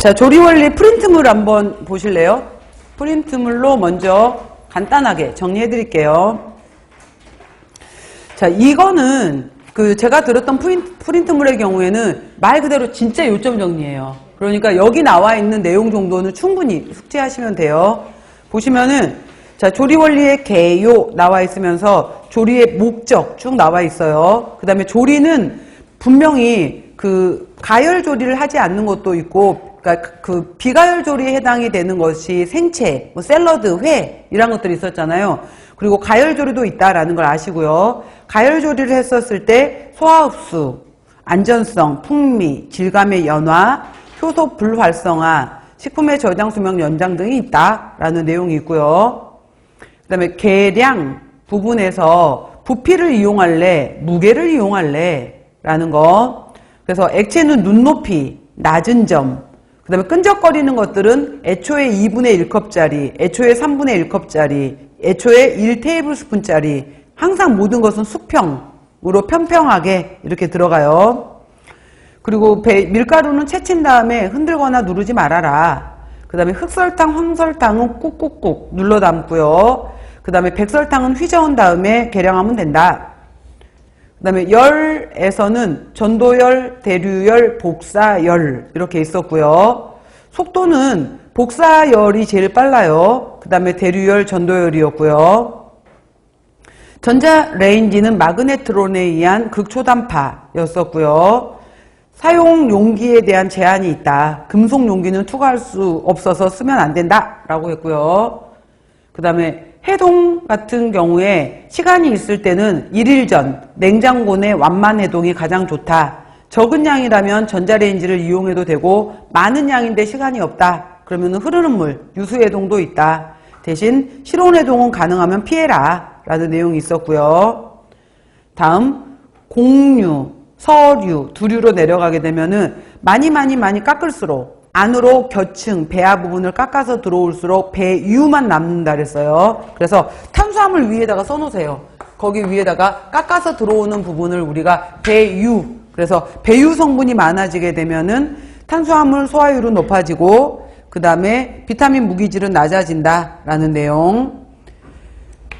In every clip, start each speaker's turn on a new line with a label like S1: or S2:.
S1: 자, 조리 원리 프린트물 한번 보실래요? 프린트물로 먼저 간단하게 정리해 드릴게요. 자, 이거는 제가 들었던 프린트물의 경우에는 말 그대로 진짜 요점 정리예요. 그러니까 여기 나와 있는 내용 정도는 충분히 숙지하시면 돼요. 보시면은 자, 조리 원리의 개요 나와 있으면서 조리의 목적 쭉 나와 있어요. 그 다음에 조리는 분명히 가열 조리를 하지 않는 것도 있고, 그러니까 비가열 조리에 해당이 되는 것이 생채, 뭐 샐러드, 회 이런 것들이 있었잖아요. 그리고 가열 조리도 있다라는 걸 아시고요. 가열 조리를 했었을 때 소화 흡수, 안전성, 풍미, 질감의 연화, 효소 불활성화, 식품의 저장 수명 연장 등이 있다라는 내용이 있고요. 그 다음에 계량 부분에서 부피를 이용할래, 무게를 이용할래 라는 거. 그래서 액체는 눈높이, 낮은 점. 그 다음에 끈적거리는 것들은 애초에 2분의 1컵짜리, 애초에 3분의 1컵짜리, 애초에 1테이블스푼짜리. 항상 모든 것은 수평으로 평평하게 이렇게 들어가요. 그리고 밀가루는 채친 다음에 흔들거나 누르지 말아라. 그 다음에 흑설탕, 황설탕은 꾹꾹꾹 눌러 담고요. 그 다음에 백설탕은 휘저은 다음에 계량하면 된다. 그 다음에 열에서는 전도열, 대류열, 복사열 이렇게 있었고요. 속도는 복사열이 제일 빨라요. 그 다음에 대류열, 전도열이었고요. 전자레인지는 마그네트론에 의한 극초단파였었고요. 사용 용기에 대한 제한이 있다. 금속 용기는 투과할 수 없어서 쓰면 안 된다 라고 했고요. 그 다음에 해동 같은 경우에 시간이 있을 때는 1일 전 냉장고 내 완만 해동이 가장 좋다. 적은 양이라면 전자레인지를 이용해도 되고 많은 양인데 시간이 없다. 그러면 흐르는 물, 유수 해동도 있다. 대신 실온 해동은 가능하면 피해라 라는 내용이 있었고요. 다음 공류, 서류, 두류로 내려가게 되면은 많이 깎을수록 안으로 겨층, 배아 부분을 깎아서 들어올수록 배유만 남는다 그랬어요. 그래서 탄수화물 위에다가 써놓으세요. 거기 위에다가 깎아서 들어오는 부분을 우리가 배유, 그래서 배유 성분이 많아지게 되면은 탄수화물 소화율은 높아지고 그 다음에 비타민 무기질은 낮아진다 라는 내용.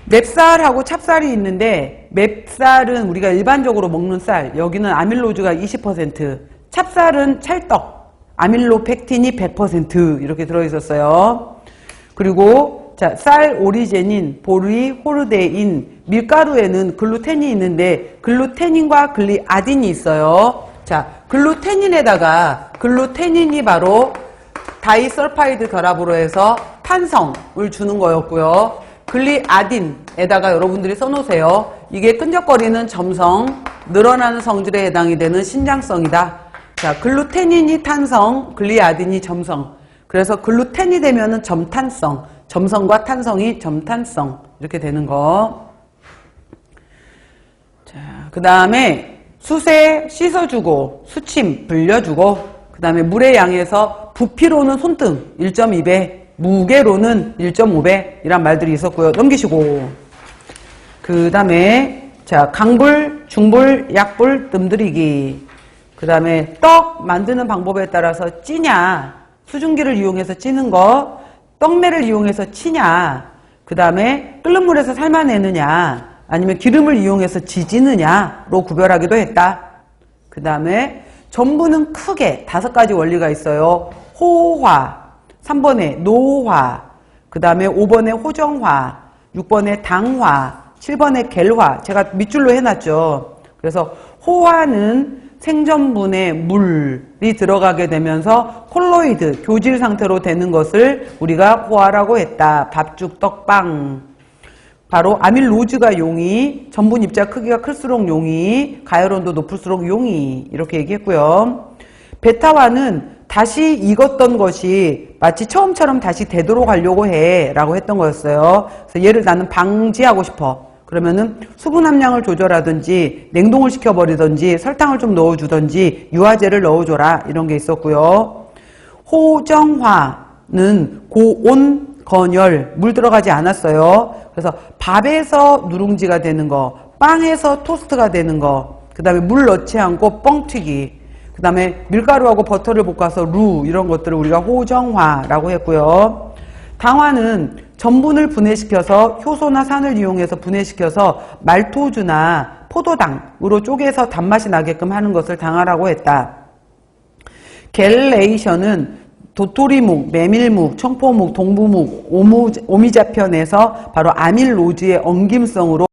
S1: 맵쌀하고 찹쌀이 있는데 맵쌀은 우리가 일반적으로 먹는 쌀, 여기는 아밀로즈가 20%, 찹쌀은 찰떡, 아밀로펙틴이 100% 이렇게 들어있었어요. 그리고 자, 쌀 오리제닌, 보리, 호르데인, 밀가루에는 글루텐이 있는데 글루테닌과 글리아딘이 있어요. 자, 글루테닌에다가 글루테닌이 바로 다이설파이드 결합으로 해서 탄성을 주는 거였고요. 글리아딘에다가 여러분들이 써놓으세요. 이게 끈적거리는 점성, 늘어나는 성질에 해당이 되는 신장성이다. 자, 글루테닌이 탄성, 글리아딘이 점성. 그래서 글루텐이 되면은 점탄성, 점성과 탄성이 점탄성 이렇게 되는 거. 자, 그 다음에 수세 씻어주고 수침 불려주고 그 다음에 물의 양에서 부피로는 손등 1.2배, 무게로는 1.5배 이란 말들이 있었고요. 넘기시고 그 다음에 자, 강불, 중불, 약불, 뜸들이기. 그 다음에 떡 만드는 방법에 따라서 찌냐, 수증기를 이용해서 찌는 거, 떡매를 이용해서 치냐, 그 다음에 끓는 물에서 삶아내느냐, 아니면 기름을 이용해서 지지느냐로 구별하기도 했다. 그 다음에 전부는 크게 5가지 원리가 있어요. 호화, 3번에 노화, 그 다음에 5번에 호정화, 6번에 당화, 7번에 겔화. 제가 밑줄로 해놨죠. 그래서 호화는 생전분에 물이 들어가게 되면서 콜로이드, 교질 상태로 되는 것을 우리가 호화라고 했다. 밥죽, 떡빵. 바로 아밀로즈가 용이, 전분 입자 크기가 클수록 용이, 가열온도 높을수록 용이 이렇게 얘기했고요. 베타화는 다시 익었던 것이 마치 처음처럼 다시 되도록 하려고 해 라고 했던 거였어요. 그래서 얘를 나는 방지하고 싶어. 그러면은 수분 함량을 조절하든지 냉동을 시켜버리든지 설탕을 좀 넣어주든지 유화제를 넣어줘라 이런 게 있었고요. 호정화는 고온 건열, 물 들어가지 않았어요. 그래서 밥에서 누룽지가 되는 거, 빵에서 토스트가 되는 거, 그 다음에 물 넣지 않고 뻥튀기. 그 다음에 밀가루하고 버터를 볶아서 루 이런 것들을 우리가 호정화라고 했고요. 당화는 전분을 분해시켜서 효소나 산을 이용해서 분해시켜서 말토주나 포도당으로 쪼개서 단맛이 나게끔 하는 것을 당화라고 했다. 겔레이션은 도토리묵, 메밀묵, 청포묵, 동부묵, 오미자편에서 바로 아밀로즈의 엉김성으로